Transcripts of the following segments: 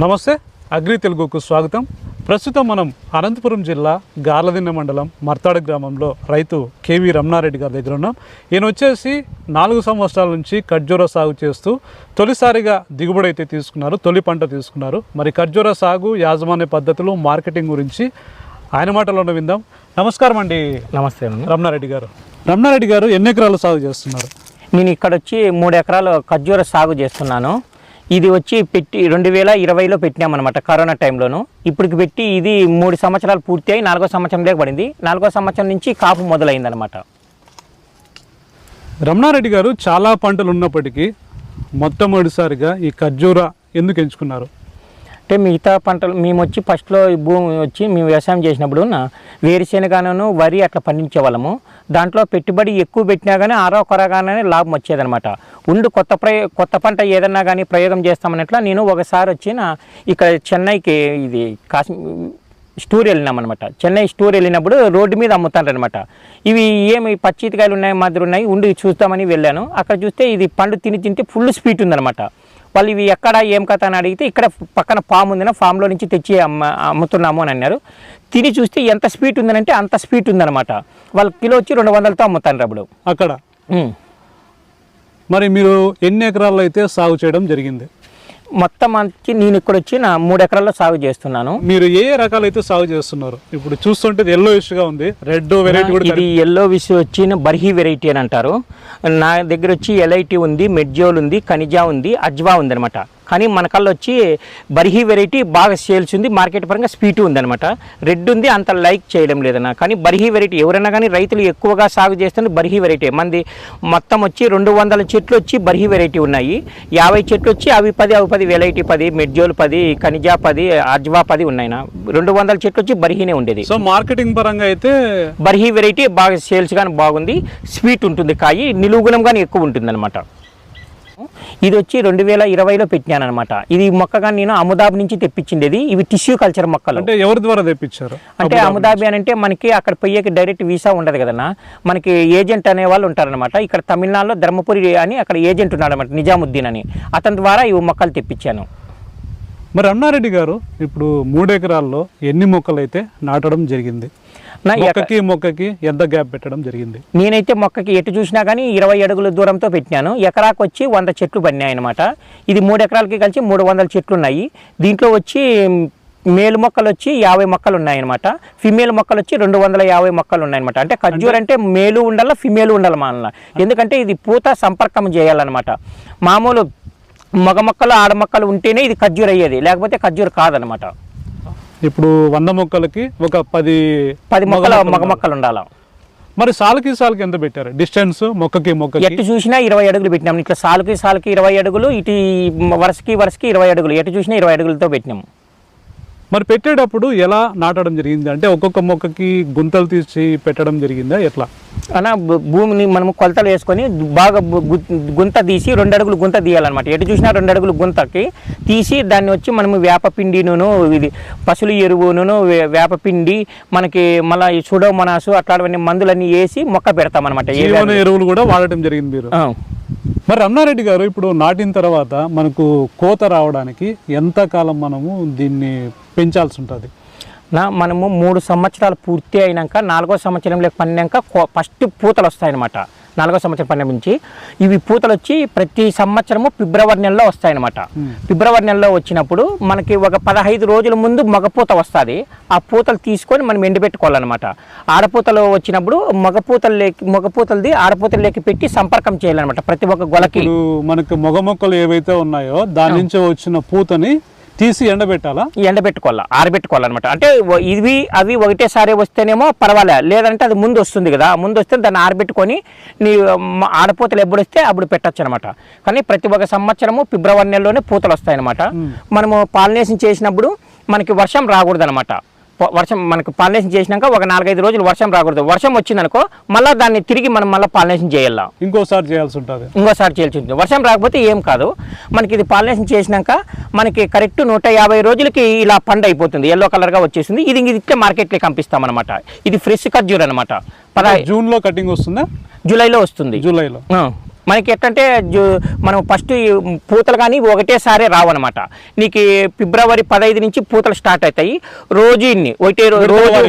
నమస్తే అగ్రి తెలుగుకు స్వాగతం. ప్రస్తుతం మనం అనంతపురం జిల్లా గార్లదిన్నె మండలం మర్తాడ గ్రామంలో రైతు కేవీ రమణారెడ్డి గారి దగ్గర ఉన్నాం. ఈయన వచ్చేసి 4 సంవత్సరాల నుంచి ఖర్జూర సాగు చేస్తూ తొలిసారిగా దిగుబడి అయితే తీసుకున్నారు, తొలి పంట తీసుకున్నారు. మరి ఖర్జూర సాగు యాజమాన్య పద్ధతులు, మార్కెటింగ్ గురించి ఆయన మాటలోనే విందాం. నమస్కారం అండి. నమస్తే రమణారెడ్డి గారు. రమణారెడ్డి గారు ఎన్ని ఎకరాలు సాగు చేస్తున్నారు? నేను ఇక్కడ వచ్చి 3 ఎకరాలు ఖర్జూర సాగు చేస్తున్నాను. ఇది వచ్చి పెట్టి 2020లో పెట్టినామన్నమాట, కరోనా టైంలోను. ఇప్పటికి పెట్టి ఇది 3 సంవత్సరాలు పూర్తి అయి 4వ సంవత్సరంలో పడింది. 4వ సంవత్సరం నుంచి కాపు మొదలైందనమాట. రమణారెడ్డి గారు, చాలా పంటలు ఉన్నప్పటికీ మొట్టమొదటిసారిగా ఈ ఖర్జూర ఎందుకు ఎంచుకున్నారు? అంటే మిగతా పంటలు మేము వచ్చి ఫస్ట్లో భూమి వచ్చి మేము వ్యవసాయం చేసినప్పుడు వేరుశెనగను వరి అట్లా పండించే వాళ్ళము. దాంట్లో పెట్టుబడి ఎక్కువ పెట్టినా కానీ కొరగానే లాభం వచ్చేదనమాట. కొత్త పంట ఏదన్నా కానీ ప్రయోగం చేస్తామన్నట్లా నేను ఒకసారి వచ్చిన ఇక్కడ చెన్నైకి ఇది స్టోర్ వెళ్ళినామన్నమాట. చెన్నై స్టోర్ వెళ్ళినప్పుడు రోడ్డు మీద అమ్ముతారనమాట. ఇవి ఏమి పచ్చితికాయలు ఉన్నాయి, మాదిరి ఉన్నాయి, ఉండి చూస్తామని వెళ్ళాను. అక్కడ చూస్తే ఇది పండు తింటే ఫుల్ స్వీట్ ఉందనమాట. వాళ్ళు ఇవి ఎక్కడ ఏం కథ అని అడిగితే ఇక్కడ పక్కన ఫామ్ ఉందన్న, ఫామ్లో నుంచి తెచ్చి అమ్ముతున్నాము అని అన్నారు. తిని చూస్తే ఎంత స్వీట్ ఉందనంటే అంత స్వీట్ ఉందన్నమాట. వాళ్ళ కిలో వచ్చి 200తో అమ్ముతాను అప్పుడు అక్కడ. మరి మీరు ఎన్ని ఎకరాల్లో అయితే సాగు చేయడం జరిగింది? మొత్తం వచ్చి నేను ఇక్కడ వచ్చి 3 ఎకరాల్లో సాగు చేస్తున్నాను. మీరు ఏ రకాలు అయితే సాగు చేస్తున్నారు? ఇప్పుడు చూస్తుంటే ఎల్లో గా ఉంది, రెడ్ వెరైటీ కూడా. ఇది ఎల్లో విష్ వచ్చి బర్హీ వెరైటీ అని అంటారు. నా దగ్గర వచ్చి ఎల్ఐటి ఉంది, మెడ్జోల్ ఉంది, ఖనిజా ఉంది, అజ్వా ఉంది అనమాట. కానీ మన కళ్ళు వచ్చి బర్హీ వెరైటీ బాగా సేల్స్ ఉంది, మార్కెట్ పరంగా స్వీట్ ఉందనమాట. రెడ్ ఉంది, అంత లైక్ చేయడం లేదన్న. కానీ బర్హీ వెరైటీ ఎవరైనా కానీ రైతులు ఎక్కువగా సాగు చేస్తుంది బర్హీ వెరైటీ. మంది మొత్తం వచ్చి 200 చెట్లు వచ్చి బర్హీ వెరైటీ ఉన్నాయి. 50 చెట్లు వచ్చి అవి 10 వెరైటీ 10, మెడ్జోల్ 10, ఖనిజా 10, అజ్వా 10 ఉన్నాయి. 200 చెట్లు వచ్చి బర్హీనే ఉండేది. సో మార్కెటింగ్ పరంగా అయితే బర్హీ వెరైటీ బాగా సేల్స్ కానీ బాగుంది, స్వీట్ ఉంటుంది, కాయి నిలువుగుణం కానీ ఎక్కువ ఉంటుంది అనమాట. ఇది వచ్చి 2020లో పెట్టినాను అనమాట. ఇది మొక్కగా నేను అబుదాబి నుంచి తెప్పించిండేది. ఇవి టిష్యూ కల్చర్ మొక్కలు. అంటే ఎవరి ద్వారా తెప్పించారు? అంటే అబుదాబి అని అంటే మనకి అక్కడ పోయేకి డైరెక్ట్ వీసా ఉండదు కదన్నా, మనకి ఏజెంట్ అనే వాళ్ళు ఉంటారనమాట. ఇక్కడ తమిళనాడులో ధర్మపురి అని అక్కడ ఏజెంట్ ఉన్నాడు అనమాట, నిజాముద్దీన్ అని. అతని ద్వారా ఈ మొక్కలు తెప్పించాను. మరి రమణారెడ్డి గారు, ఇప్పుడు 3 ఎకరాల్లో ఎన్ని మొక్కలు అయితే నాటడం జరిగింది? మొక్కకి ఎంత గ్యాప్ పెట్టడం జరిగింది? నేనైతే మొక్కకి ఎటు చూసినా కానీ 20 అడుగుల దూరంతో పెట్టినాను. ఎకరాకు వచ్చి 100 చెట్లు పడినాయి అనమాట. ఇది 3 ఎకరాలకి కలిసి 300 చెట్లు ఉన్నాయి. దీంట్లో వచ్చి మేలు మొక్కలు వచ్చి 50 మొక్కలు ఉన్నాయన్నమాట. ఫిమేల్ మొక్కలు వచ్చి 250 మొక్కలు ఉన్నాయన్నమాట. అంటే ఖర్జూర్ అంటే మేలు ఉండాలా, ఫిమేలు ఉండాలి మన. ఎందుకంటే ఇది పూత సంపర్కం చేయాలన్నమాట. మామూలు మగ మొక్కలు ఆడ మొక్కలు ఉంటేనే ఇది ఖర్జూర్ అయ్యేది, లేకపోతే ఖర్జూర్ కాదనమాట. ఇప్పుడు 100 మొక్కలకి ఒక 10 మగ మొక్కలు ఉండాలి. మరి సాలుకి ఎంత పెట్టారు డిస్టెన్స్? మొక్కకి ఎటు చూసినా 20 అడుగులు పెట్టినాము. ఇట్లా సాలుకి 20 అడుగులు, ఇటు వరుసకి 20 అడుగులు, ఎటు చూసినా 20 అడుగులతో పెట్టినాము. మరి పెట్టేటప్పుడు ఎలా నాటడం జరిగింది? అంటే ఒక్కొక్క మొక్కకి గుంతలు తీసి పెట్టడం జరిగిందా, ఎట్లా? అలా భూమిని మనము కొలతలు వేసుకొని బాగా గుంత తీసి 2 అడుగులు గుంత తీయాలన్నమాట. ఎటు చూసినా 2 అడుగులు గుంతకి తీసి దాన్ని వచ్చి మనము వేపపిండిను, ఇది పశువుల ఎరువును, వేపపిండి, మనకి మళ్ళీ సుడోమోనాసు అట్లాంటివన్నీ మందులన్నీ వేసి మొక్క పెడతామన్నమాట. ఎరువులు కూడా వాడటం జరిగింది మీరు. మరి రమణారెడ్డి గారు, ఇప్పుడు నాటిన తర్వాత మనకు కోత రావడానికి ఎంత కాలం మనము దీన్ని పెంచాల్సి ఉంటుంది? మనము 3 సంవత్సరాలు పూర్తి అయినాక 4వ సంవత్సరంలో పండినాక ఫస్ట్ పూతలు వస్తాయన్నమాట. 4వ సంవత్సరం పండిన నుంచి ఇవి పూతలు వచ్చి ప్రతి సంవత్సరము ఫిబ్రవరి నెలలో వస్తాయన్నమాట. ఫిబ్రవరి నెలలో వచ్చినప్పుడు మనకి ఒక 15 రోజుల ముందు మగపూత వస్తుంది. ఆ పూతలు తీసుకొని మనం ఎండబెట్టుకోవాలన్నమాట. ఆడపూతలు వచ్చినప్పుడు మగపూతలది ఆడపూతలకి పెట్టి సంపర్కం చేయాలన్నమాట ప్రతి ఒక్క గొలకి. మనకి మగ మొక్కలు ఏవైతే ఉన్నాయో దాని నుంచి వచ్చిన పూతని తీసి ఎండబెట్టుకోవాలా, ఆరబెట్టుకోవాలన్నమాట. అంటే అవి ఒకటేసారి వస్తేనేమో పర్వాలే, లేదంటే అది ముందు వస్తుంది కదా, ముందు వస్తే దాన్ని ఆరబెట్టుకొని నీ ఆడపూతలు ఎప్పుడు వస్తే అప్పుడు పెట్టచ్చు అనమాట. కానీ ప్రతి ఒక్క సంవత్సరము ఫిబ్రవరి నెలలోనే పూతలు వస్తాయన్నమాట. మనము పాలినేషన్ చేసినప్పుడు మనకి వర్షం రాకూడదు అనమాట. మనకు పాలినేషన్ చేసినాక ఒక 4-5 రోజులు వర్షం రాకూడదు. వర్షం వచ్చిందనుకో మళ్ళీ దాన్ని తిరిగి మనం మళ్ళీ పాలినేషన్ చేయాలి, ఇంకోసారి చేయాల్సి ఉంటుంది. వర్షం రాకపోతే ఏం కాదు. మనకి ఇది పాలినేషన్ చేసినాక మనకి కరెక్ట్ 150 రోజులకి ఇలా పండు అయిపోతుంది, ఎల్లో కలర్గా వచ్చేసింది. ఇది ఇట్లా మార్కెట్లోకి పంపిస్తామన్నమాట. ఇది ఫ్రెష్ ఖర్జూర్ అనమాట. జూన్లో కటింగ్ వస్తుందా? జూలైలో వస్తుంది. మనకి ఎట్లంటే మనం ఫస్ట్ పూతలు కానీ ఒకటేసారి రావన్నమాట. నీకు ఫిబ్రవరి 15 నుంచి పూతలు స్టార్ట్ అవుతాయి. రోజు ఇన్ని రోజు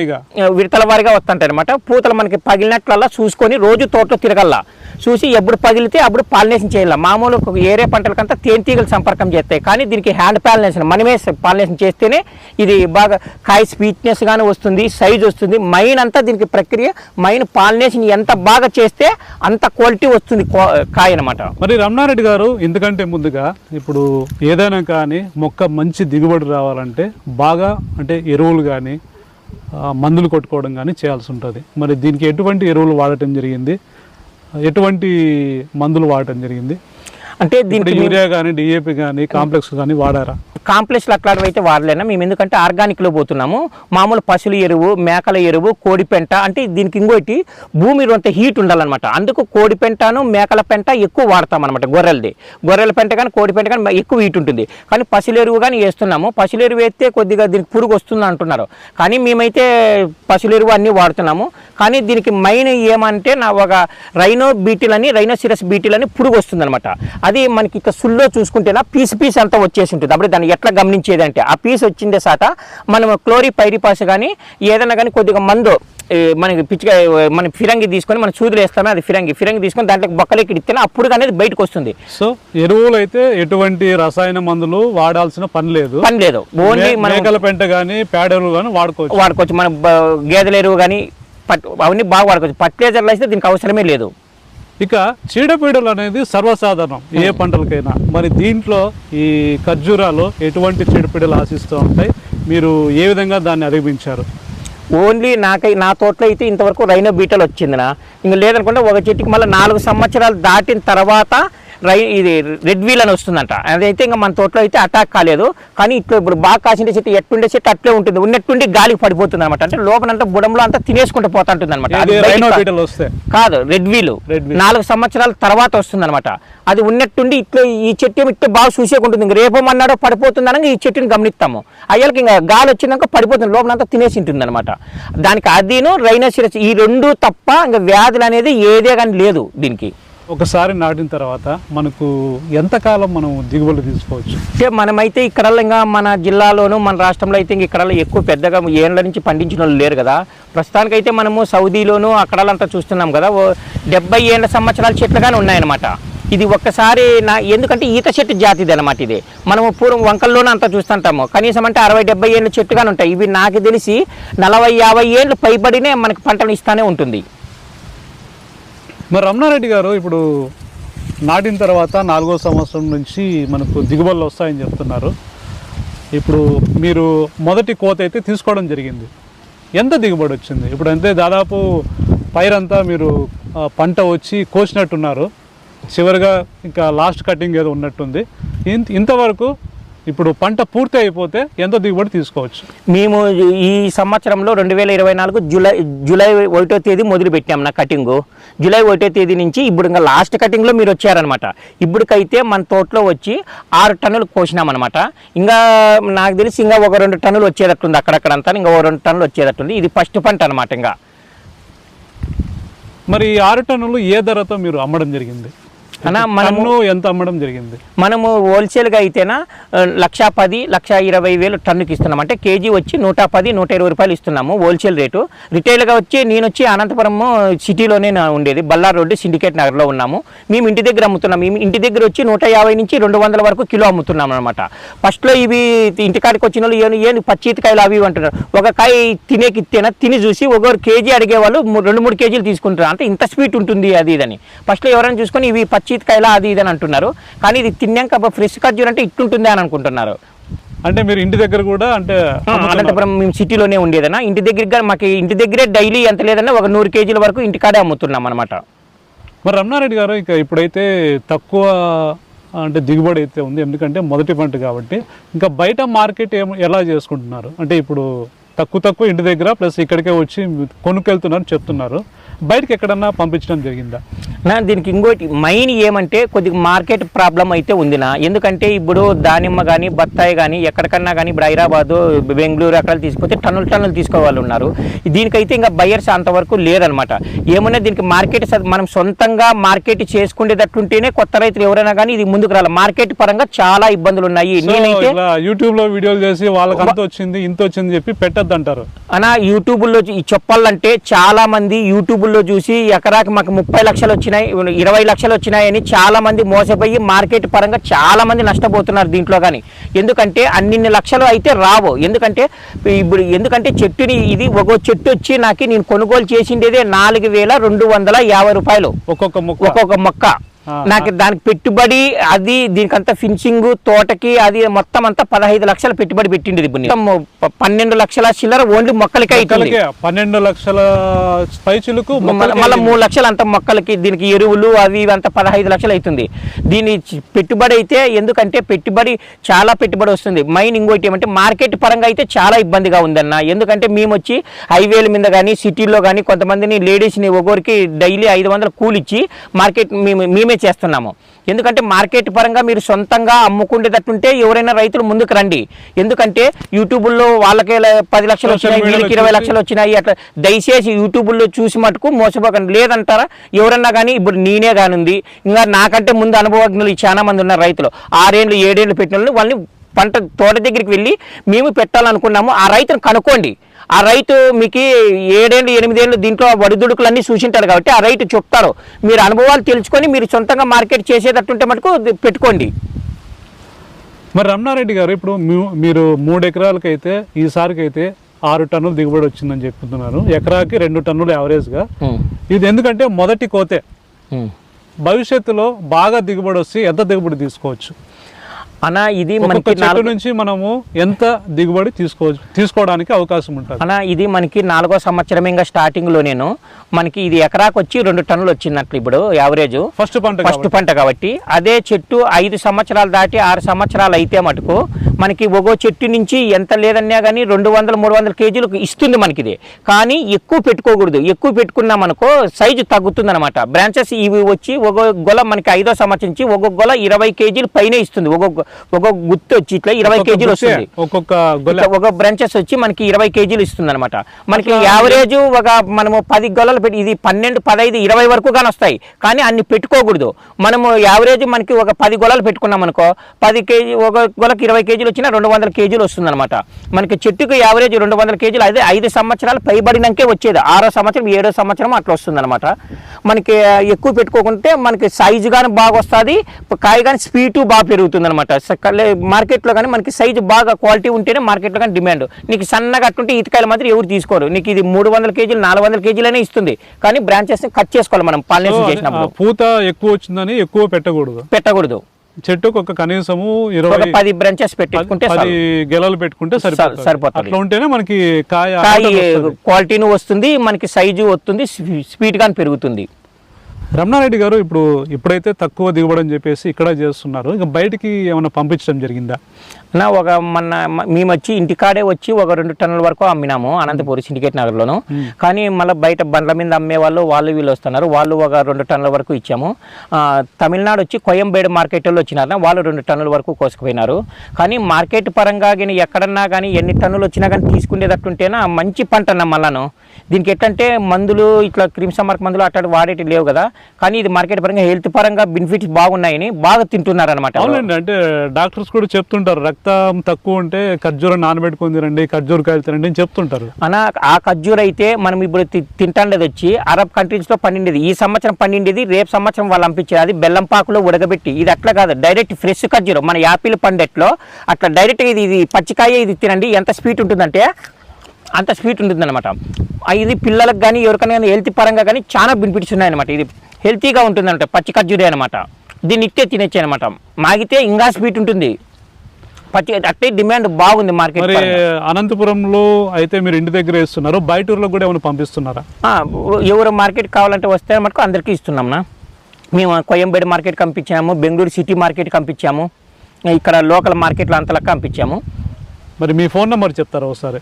విడతల వారిగా వస్తుంటాయి అనమాట. పూతలు మనకి పగిలినట్లల్లా చూసుకొని రోజు తోటలో తిరగల్లా, చూసి ఎప్పుడు పగిలితే అప్పుడు పాలినేషన్ చేయాలి. మామూలు ఏరే పంటలకంతా తేనెటీగలు సంపర్కం చేస్తాయి, కానీ దీనికి హ్యాండ్ పాలినేషన్ మనమే పాలినేషన్ చేస్తేనే ఇది బాగా కాయ స్వీట్నెస్ గానే వస్తుంది, సైజ్ వస్తుంది. మైన్ అంతా దీనికి ప్రక్రియ, మైన్ పాలినేషన్ ఎంత బాగా చేస్తే అంత క్వాలిటీ వస్తుంది కాయ అనమాట. మరి రమణారెడ్డి గారు, ఎందుకంటే ముందుగా ఇప్పుడు ఏదైనా కానీ మొక్క మంచి దిగుబడి రావాలంటే బాగా అంటే ఎరువులు కానీ మందులు కొట్టుకోవడం కానీ చేయాల్సి ఉంటుంది. మరి దీనికి ఎటువంటి ఎరువులు వాడటం జరిగింది, ఎటువంటి మందులు వాడటం జరిగింది? అంటే దీనికి యూరియా కానీ డిఏపి కానీ కాంప్లెక్స్ కానీ వాడారా? కాంప్లెక్స్లు అట్లాంటివి అయితే వాడలేనా మేము, ఎందుకంటే ఆర్గానిక్లో పోతున్నాము. మామూలు పశువుల ఎరువు, మేకల ఎరువు, కోడి పెంట, అంటే దీనికి ఇంకోటి భూమి అంత హీట్ ఉండాలన్నమాట. అందుకు కోడి పెంటను మేకల పెంట ఎక్కువ వాడతాం అనమాట. గొర్రెల పెంట కానీ కోడి పెంట కానీ ఎక్కువ హీట్ ఉంటుంది. కానీ పశువుల ఎరువు కానీ వేస్తున్నాము. పశువుల ఎరువు వేస్తే కొద్దిగా దీనికి పురుగు వస్తుంది అంటున్నారు, కానీ మేమైతే పశువుల ఎరువు అన్నీ వాడుతున్నాము. కానీ దీనికి మెయిన్ ఏమంటే ఒక రైనోసిరస్ బీటిల్ అని పురుగు వస్తుంది అనమాట. అది మనకి ఇక సుల్లో చూసుకుంటేనా పీస్ అంతా వచ్చేసి ఉంటుంది. అప్పుడు దాన్ని ఎట్లా గమనించేదంటే ఆ పీస్ వచ్చిందే సాట మనం క్లోరిపైరిపాస్ కానీ ఏదైనా కానీ కొద్దిగా మందు మనకి పిచ్చిగా మన ఫిరంగి తీసుకొని మనం చూదులు వేస్తామే, అది ఫిరంగి తీసుకొని దాంట్లో బొక్కలకి ఇస్తేనే అప్పుడు అనేది బయటకు వస్తుంది. సో ఎరువులు అయితే ఎటువంటి రసాయన మందులు వాడాల్సిన పని లేదు. ఓన్లీ మేకల పెంట కానీ పేడ ఎరువు కానీ వాడుకోవచ్చు. మన గేదెల ఎరువు కానీ అవన్నీ బాగా వాడుకోవచ్చు. ఫర్టిలైజర్లు అయితే దీనికి అవసరమే లేదు. ఇక చీడపీడలు అనేది సర్వసాధారణం ఏ పంటలకైనా. మరి దీంట్లో ఈ ఖర్జూరాలో ఎటువంటి చీడపీడలు ఆశిస్తూ ఉంటాయి, మీరు ఏ విధంగా దాన్ని అధిగమించారు? ఓన్లీ నా తోటలో అయితే ఇంతవరకు రైనో బీటలు వచ్చిందినా, ఇంకా లేదనుకుంటే ఒక చెట్టుకి మళ్ళీ 4 సంవత్సరాలు దాటిన తర్వాత ఇది రెడ్ వీల్ అని వస్తుందంట. అదైతే ఇంకా మన తోటలో అయితే అటాక్ కాలేదు. కానీ ఇప్పుడు బాగా కాసిన చెట్టు ఎట్టుండే చెట్టు అట్లే ఉంటుంది, ఉన్నట్టుండి గాలికి పడిపోతుంది అనమాట. అంటే లోపలంతా బుడంలో అంతా తినేసుకుంటూ పోతుంటుంది అనమాట. కాదు, రెడ్ వీల్ 4 సంవత్సరాల తర్వాత వస్తుంది అనమాట. అది ఉన్నట్టుండి ఇట్లా ఈ చెట్టు ఇట్లా బాగా చూసేకుంటుంది. ఇంక రేపమన్నాడో పడిపోతుంది అనగా ఈ చెట్టుని గమనిస్తాము. అయ్యాలకి ఇంకా గాలి వచ్చినాక పడిపోతుంది, లోపలంతా తినేసి ఉంటుంది అనమాట. దానికి అదిను రైనోసిరస్ ఈ 2 తప్ప ఇంకా వ్యాధులు అనేది ఏదే కానీ లేదు దీనికి. ఒకసారి నాటిన తర్వాత మనకు ఎంతకాలం మనం దిగుబడి తీసుకోవచ్చు? అంటే మనమైతే ఇక్కడ ఇంకా మన జిల్లాలోను మన రాష్ట్రంలో అయితే ఇంక ఇక్కడ ఎక్కువ పెద్దగా ఏళ్ళ నుంచి పండించిన వాళ్ళు లేరు కదా. ప్రస్తుతానికైతే మనము సౌదీలోను అక్కడంతా చూస్తున్నాం కదా, 70 ఏళ్ళ సంవత్సరాల చెట్లుగానే ఉన్నాయన్నమాట. ఇది ఒక్కసారి ఎందుకంటే ఈత చెట్టు జాతిది అనమాట. ఇది మనము పూర్వం వంకల్లోనే అంతా చూస్తుంటాము. కనీసం అంటే 60-70 ఏళ్ళ చెట్టుగానే ఉంటాయి. ఇవి నాకు తెలిసి 40-50 ఏళ్ళు పైబడినే మనకి పంటలు ఇస్తానే ఉంటుంది. మరి రమణారెడ్డి గారు, ఇప్పుడు నాటిన తర్వాత 4వ సంవత్సరం నుంచి మనకు దిగుబడులు వస్తాయని చెప్తున్నారు. ఇప్పుడు మీరు మొదటి కోత అయితే తీసుకోవడం జరిగింది, ఎంత దిగుబడి వచ్చింది? ఇప్పుడు అంతే దాదాపు పైరంతా మీరు పంట వచ్చి కోసినట్టున్నారు, చివరిగా ఇంకా లాస్ట్ కటింగ్ ఏదో ఉన్నట్టుంది. ఇంతవరకు ఇప్పుడు పంట పూర్తి అయిపోతే ఎంత దిగుబడి తీసుకోవచ్చు? మేము ఈ సంవత్సరంలో 2024 జూలై 1వ తేదీ మొదలు పెట్టాము నా కటింగు. జూలై 1వ తేదీ నుంచి ఇప్పుడు ఇంకా లాస్ట్ కటింగ్లో మీరు వచ్చారనమాట. ఇప్పటికైతే మన తోటలో వచ్చి 6 టన్నులు కోసినామన్నమాట. ఇంకా నాకు తెలిసి ఇంకా ఒక 2 టన్నులు వచ్చేటట్టుంది, అక్కడక్కడంతా ఇంకా 2 టన్నులు వచ్చేటట్టుంది. ఇది ఫస్ట్ పంట అనమాట. ఇంకా మరి 6 టన్నులు ఏ ధరతో మీరు అమ్మడం జరిగింది? మనము ఎంత అమ్మడం జరిగింది? మనము హోల్సేల్గా అయితేనా 1,10,000 1,20,000 టన్నుకి ఇస్తున్నాం. అంటే కేజీ వచ్చి 110-120 రూపాయలు ఇస్తున్నాము హోల్సేల్ రేటు. రిటైల్గా వచ్చి నేను వచ్చి అనంతపురం సిటీలోనే ఉండేది, బల్లార్ రోడ్డు సిండికేట్ నగర్లో ఉన్నాము. మేము ఇంటి దగ్గర అమ్ముతున్నాము. ఇంటి దగ్గర వచ్చి 150 నుంచి 200 వరకు కిలో అమ్ముతున్నాం అనమాట. ఫస్ట్లో ఇవి ఇంటికాడికి వచ్చిన వాళ్ళు ఏంటి పచ్చికాయలు అవి అంటున్నారు. ఒక కాయ తినేకి ఇస్తేనా తిని చూసి ఒకరు కేజీ అడిగేవాళ్ళు 2-3 కేజీలు తీసుకుంటారు. అంటే ఇంత స్వీట్ ఉంటుంది అది ఇదని. ఫస్ట్లో ఎవరైనా చూసుకొని ఇవి పచ్చికాయలా అది ఇది అని అంటున్నారు. కానీ ఇది తిన్నాక ఫ్రెష్ ఖర్జూర్ అంటే ఇట్లుంటుంది అని అనుకుంటున్నారు. అంటే మీరు ఇంటి దగ్గర కూడా అంటే అనంతపురం మేము సిటీలోనే ఉండేదన్నా. ఇంటి దగ్గర మాకు ఇంటి దగ్గరే డైలీ ఎంత లేదన్నా ఒక 100 కేజీల వరకు ఇంటికాడే అమ్ముతున్నాం అనమాట. మరి రమణారెడ్డి గారు, ఇక ఇప్పుడైతే తక్కువ అంటే దిగుబడి అయితే ఉంది, ఎందుకంటే మొదటి పంట కాబట్టి. ఇంకా బయట మార్కెట్ ఎలా చేసుకుంటున్నారు? అంటే ఇప్పుడు తక్కువ ఇంటి దగ్గర ప్లస్ ఇక్కడికే వచ్చి కొనుక్కెళ్తున్నారు చెప్తున్నారు. బయటకి ఎక్కడన్నా పంపించడం జరిగిందా? దీనికి ఇంకోటి మెయిన్ ఏమంటే కొద్దిగా మార్కెట్ ప్రాబ్లం అయితే ఉందినా. ఎందుకంటే ఇప్పుడు దానిమ్మ కానీ బత్తాయి కానీ ఎక్కడికన్నా కానీ ఇప్పుడు హైదరాబాదు బెంగళూరు అక్కడ తీసుకుపోతే టన్నులు తీసుకోవాలి ఉన్నారు. దీనికైతే ఇంకా బయర్స్ అంతవరకు లేదనమాట. ఏమన్నా దీనికి మార్కెట్ మనం సొంతంగా మార్కెట్ చేసుకునేటట్టుంటేనే కొత్త రైతులు ఎవరైనా కానీ ఇది ముందుకు రాలి. మార్కెట్ పరంగా చాలా ఇబ్బందులు ఉన్నాయి. నేనైతే యూట్యూబ్ లో వీడియోలు చేసి వాళ్ళకి అంత వచ్చింది ఇంత వచ్చింది చెప్పి పెట్టద్దు అంటారు అనా. యూట్యూబ్లో చెప్పాలంటే చాలా మంది యూట్యూబ్లో చూసి ఎకరాకి మాకు 30 లక్షలు వచ్చినాయి 20 లక్షలు వచ్చినాయని చాలా మంది మోసపోయి మార్కెట్ పరంగా చాలా మంది నష్టపోతున్నారు దీంట్లో. కానీ ఎందుకంటే అన్ని లక్షలు అయితే రావు. ఎందుకంటే చెట్టుని ఇది ఒక చెట్టు వచ్చి నేను కొనుగోలు చేసిండేదే 4,250 రూపాయలు ఒక్కొక్క మొక్క. నాకు దానికి పెట్టుబడి అది దీనికంతా ఫినిషింగ్ తోటకి అది మొత్తం అంతా 15 లక్షల పెట్టుబడి పెట్టింది. 12 లక్షల చిల్లర ఓన్లీ మొక్కలకే అవుతుంది. 12 లక్షల పైచులకు మళ్ళీ 3 లక్షలు అంత మొక్కలకి దీనికి ఎరువులు అవి అంతా 15 లక్షలు అవుతుంది. దీని పెట్టుబడి అయితే ఎందుకంటే చాలా పెట్టుబడి వస్తుంది. మెయిన్ ఇంకోటి ఏమంటే మార్కెట్ పరంగా అయితే చాలా ఇబ్బందిగా ఉందన్న. ఎందుకంటే మేము వచ్చి హైవేల మీద కానీ సిటీల్లో కానీ కొంతమందిని లేడీస్ని ఒక్కొరికి డైలీ 500 కూలిచ్చి మార్కెట్ మేమే చేస్తున్నాము. ఎందుకంటే మార్కెట్ పరంగా మీరు సొంతంగా అమ్ముకునేటట్టుంటే ఎవరైనా రైతులు ముందుకు రండి. ఎందుకంటే యూట్యూబ్లో వాళ్ళకే 10 లక్షలు వచ్చినాయి వీళ్ళకి 20 లక్షలు వచ్చినాయి అట్లా దయచేసి యూట్యూబ్లో చూసి మటుకు మోసపోకండి. లేదంటారా ఎవరన్నా కానీ ఇప్పుడు నేనే కానుంది ఇంకా నాకంటే ముందు అనుభవజ్ఞులు చాలా మంది ఉన్నారు రైతులు 6 ఏళ్ళు 7 ఏళ్ళు పెట్టిన వాళ్ళు వాళ్ళని పంట తోట దగ్గరికి వెళ్ళి మేము పెట్టాలనుకున్నాము. ఆ రైతును కనుక్కోండి. ఆ రైతు మీకు 7 ఏళ్ళు 8 ఏళ్ళు దీంట్లో వడిదుడుకులన్నీ చూసింటారు కాబట్టి ఆ రైతు చెప్తారు. మీరు అనుభవాలు తెలుసుకొని మీరు సొంతంగా మార్కెట్ చేసేటట్టుంటే మటుకు పెట్టుకోండి. మరి రమణారెడ్డి గారు ఇప్పుడు మీరు 3 ఎకరాలకైతే ఈసారికైతే 6 టన్నులు దిగుబడి వచ్చిందని చెప్తున్నారు. ఎకరాకి 2 టన్నులు యావరేజ్గా. ఇది ఎందుకంటే మొదటి కోతే. భవిష్యత్తులో బాగా దిగుబడి వస్తే ఎంత దిగుబడి తీసుకోవచ్చు అన్నా? ఇది మనకి చెట్టు నుంచి మనము ఎంత దిగుబడి తీసుకోవడానికి అవకాశం ఉంటుంది అన్నా? ఇది మనకి 4వ సంవత్సరం ఇంకా స్టార్టింగ్ లో మనకి ఇది ఎకరాకు వచ్చి 2 టన్నులు వచ్చినట్లు ఇప్పుడు యావరేజ్ ఫస్ట్ పంట కాబట్టి. అదే చెట్టు 5 సంవత్సరాలు దాటి 6 సంవత్సరాలు అయితే మటుకు మనకి ఒక్కో చెట్టు నుంచి ఎంత లేదన్నా కానీ 200-300 కేజీలకు ఇస్తుంది మనకి ఇది. కానీ ఎక్కువ పెట్టుకోకూడదు. ఎక్కువ పెట్టుకున్నాం అనుకో సైజు తగ్గుతుంది అనమాట. బ్రాంచెస్ ఇవి వచ్చి ఒక్కొక్క గొల మనకి 5వ సంవత్సరం నుంచి ఒక్కొక్క గొల 20 కేజీలు పైన ఇస్తుంది. ఒక్కొక్క గుత్తి వచ్చి ఇట్లా 20 కేజీలు వస్తుంది. ఒక్కొక్క బ్రాంచెస్ వచ్చి మనకి 20 కేజీలు ఇస్తుంది అనమాట. మనకి యావరేజ్ మనము 10 గొలలు పెట్టి ఇది 12, 15, 20 వరకు కానీ వస్తాయి. కానీ అన్ని పెట్టుకోకూడదు. మనము యావరేజ్ మనకి ఒక 10 గొలలు పెట్టుకున్నాం అనుకో 10 కేజీ ఒక గొలకు 20 కేజీలు వచ్చినా 200 కేజీలు వస్తుంది అనమాట. మనకి చెట్టుకు యావరేజ్ 200 కేజీలు అదే 5 సంవత్సరాలు పైబడినాకే వచ్చేది. 6వ సంవత్సరం 7వ సంవత్సరం అట్లా వస్తుంది అనమాట. మనకి ఎక్కువ పెట్టుకోకుంటే మనకి సైజు కానీ బాగా వస్తుంది, కాయ కానీ స్పీడ్ బాగా పెరుగుతుంది అనమాట. మార్కెట్లో కానీ మనకి సైజు బాగా క్వాలిటీ ఉంటేనే మార్కెట్లో కానీ డిమాండ్. నీకు సన్నగా అట్టుంటే ఈతకాయలు మాత్రం ఎవరు తీసుకోరు. నీకు ఇది 300 కేజీలు 400 కేజీలనే ఇస్తుంది. కానీ బ్రాంచెస్ కట్ చేసుకోవాలి మనం పాలినేషన్ చేసినప్పుడు. పూత ఎక్కువ వచ్చిందని ఎక్కువ పెట్టకూడదు. చెట్టుకు ఒక కనీసము 10 బ్రాంచెస్ పెట్టుకుంటే 10 గెలలు పెట్టుకుంటే సరిపోతుంది. అట్లా ఉంటేనే మనకి కాయ క్వాలిటీను వస్తుంది, మనకి సైజు వస్తుంది, స్పీడ్ గాని పెరుగుతుంది. రమణారెడ్డి గారు ఇప్పుడైతే తక్కువ దిగుబడి అని చెప్పేసి ఇక్కడ చేస్తున్నారు, ఇంకా బయటికి ఏమైనా పంపించడం జరిగిందా? మేము వచ్చి ఇంటికాడే వచ్చి ఒక 2 టన్నుల వరకు అమ్మినాము అనంతపురం సిండికేట్ నగర్లోను. కానీ మళ్ళీ బయట బండ్ల మీద అమ్మే వాళ్ళు వీళ్ళు వస్తున్నారు. వాళ్ళు ఒక 2 టన్నుల వరకు ఇచ్చాము. తమిళనాడు వచ్చి కోయంబేడు మార్కెట్లో వచ్చినారు, వాళ్ళు 2 టన్నుల వరకు కోసుకుపోయినారు. కానీ మార్కెట్ పరంగా కానీ ఎక్కడన్నా కానీ ఎన్ని టన్నులు వచ్చినా కానీ తీసుకునేటట్టుంటేనా మంచి పంట అన్న. మళ్ళాను దీనికి ఎట్లంటే మందులు ఇట్లా క్రిమిసంహారక మందులు అట్లా వాడేటి లేవు కదా. కానీ ఇది మార్కెట్ పరంగా హెల్త్ పరంగా బెనిఫిట్స్ బాగున్నాయని బాగా తింటున్నారు అనమాట. అవునండి, అంటే డాక్టర్స్ కూడా చెప్తుంటారు రక్తం తక్కువ ఉంటే ఖర్జూరం నానబెట్టుకుని తినండి, ఖర్జూర కాయలు తినండి అని చెప్తుంటారు. ఆ ఖర్జూర అయితే మనం ఇప్పుడు తింటాండేది వచ్చి అరబ్ కంట్రీస్ లో పండిండేది. ఈ సంవత్సరం పండిండేది రేపు సంవత్సరం వాళ్ళు పంపించేది. అది బెల్లం పాకులో ఉడకబెట్టి. ఇది అట్లా కాదు, డైరెక్ట్ ఫ్రెష్ ఖర్జూరం మన యాపిల్ పండెట్లో అట్లా డైరెక్ట్ ఇది పచ్చికాయ ఇది తినండి. ఎంత స్వీట్ ఉంటుందంటే అంత స్వీట్ ఉంటుంది అనమాట. ఇది పిల్లలకు కానీ ఎవరికైనా కానీ హెల్త్ పరంగా కానీ చాలా బెనిఫిట్స్ ఉన్నాయన్నమాట. ఇది హెల్తీగా ఉంటుందన్నమాట, పచ్చి ఖర్జూరే అనమాట. దీన్ని ఇట్టే తినచ్చు అనమాట. మాగితే ఇంకా స్వీట్ ఉంటుంది. పచ్చి అట్టే డిమాండ్ బాగుంది మార్కెట్. అనంతపురంలో అయితే మీరు ఇంటి దగ్గర వేస్తున్నారు, బయట ఊర్లో కూడా ఏమైనా పంపిస్తున్నారా? ఎవరు మార్కెట్ కావాలంటే వస్తే మటుకు అందరికీ ఇస్తున్నాంనా. మేము కోయంబేడు మార్కెట్ పంపించాము, బెంగళూరు సిటీ మార్కెట్ పంపించాము, ఇక్కడ లోకల్ మార్కెట్లో అంతలా పంపించాము. మరి మీ ఫోన్ నెంబర్ చెప్తారా ఒకసారి?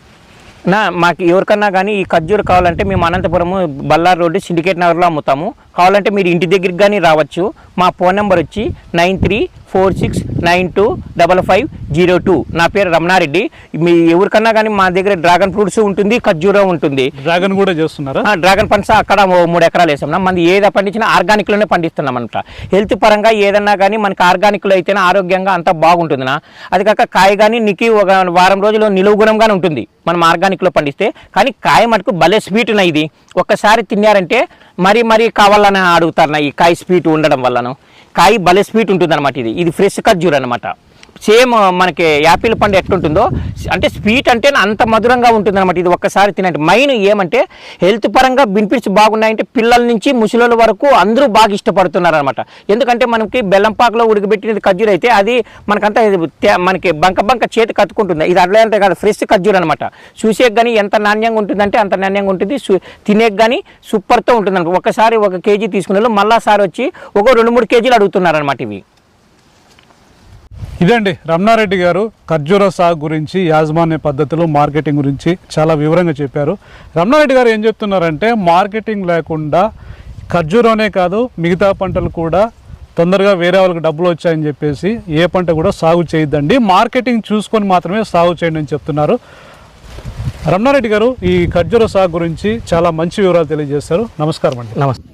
మాకు ఎవరికన్నా కానీ ఈ ఖర్జూరు కావాలంటే మేము అనంతపురము బల్లారు రోడ్డు సిండికేట్ నగర్లో అమ్ముతాము. కావాలంటే మీరు ఇంటి దగ్గరికి కానీ రావచ్చు. మా ఫోన్ నెంబర్ వచ్చి 9346925502. నా పేరు రమణారెడ్డి. మీ ఎవరికన్నా కానీ మా దగ్గర డ్రాగన్ ఫ్రూట్స్ ఉంటుంది, ఖర్జూరం ఉంటుంది. డ్రాగన్ కూడా చేస్తున్నారా? డ్రాగన్ పండ్స్ అక్కడ 3 ఎకరాలు వేసాం. మనది ఏది పండించినా ఆర్గానిక్లోనే పండిస్తున్నాం అనమాట. హెల్త్ పరంగా ఏదన్నా కానీ మనకి ఆర్గానిక్లో అయితేనే ఆరోగ్యంగా అంతా బాగుంటుందినా. అది కాక కాయ కానీ నీకు ఒక వారం రోజులు నిలువ గుణంగానే ఉంటుంది మనం ఆర్గానిక్లో పండిస్తే. కానీ కాయ మటుకు భలే స్వీట్ నా. ఇది ఒక్కసారి తిన్నారంటే మరీ కావాలని అడుగుతారు ఈ కాయ స్వీట్ ఉండడం వల్లను. కాయ భలే స్వీట్ ఉంటుంది అనమాట. ఇది ఫ్రెష్ ఖర్జూర్ అనమాట. సేమ్ మనకి యాపిల్ పండు ఎట్లుంటుందో అంటే స్వీట్ అంటే అంత మధురంగా ఉంటుంది అనమాట. ఇది ఒక్కసారి తినండి. మెయిన్ ఏమంటే హెల్త్ పరంగా బెనిఫిట్స్ బాగున్నాయంటే పిల్లల నుంచి ముసలోళ్ళ వరకు అందరూ బాగా ఇష్టపడుతున్నారు అనమాట. ఎందుకంటే మనకి బెల్లంపాకలో ఉడకబెట్టినది ఖర్జూర్ అయితే అది మనకంతా మనకి బంక చేతి కత్తుకుంటుంది. ఇది అట్లా అంటే కాదు, ఫ్రెష్ ఖర్జూర్ అనమాట. చూసేకి కానీ ఎంత నాణ్యంగా ఉంటుందంటే అంత నాణ్యంగా ఉంటుంది. తినేకి కానీ సూపర్తో ఉంటుంది అనమాట. ఒకసారి 1 కేజీ తీసుకునే వాళ్ళు మళ్ళాసారి వచ్చి ఒక 2-3 కేజీలు అడుగుతున్నారు అనమాట. ఇవి ఇదండి రమణారెడ్డి గారు ఖర్జూర సాగు గురించి, యాజమాన్య పద్ధతులు, మార్కెటింగ్ గురించి చాలా వివరంగా చెప్పారు. రమణారెడ్డి గారు ఏం చెప్తున్నారంటే మార్కెటింగ్ లేకుండా ఖర్జూరనే కాదు మిగతా పంటలు కూడా తొందరగా వేరే వాళ్ళకి డబ్బులు వచ్చాయని చెప్పేసి ఏ పంట కూడా సాగు చేయొద్దండి, మార్కెటింగ్ చూసుకొని మాత్రమే సాగు చేయండి అని చెప్తున్నారు. రమణారెడ్డి గారు ఈ ఖర్జూర సాగు గురించి చాలా మంచి వివరాలు తెలియజేశారు. నమస్కారం అండి. నమస్తే.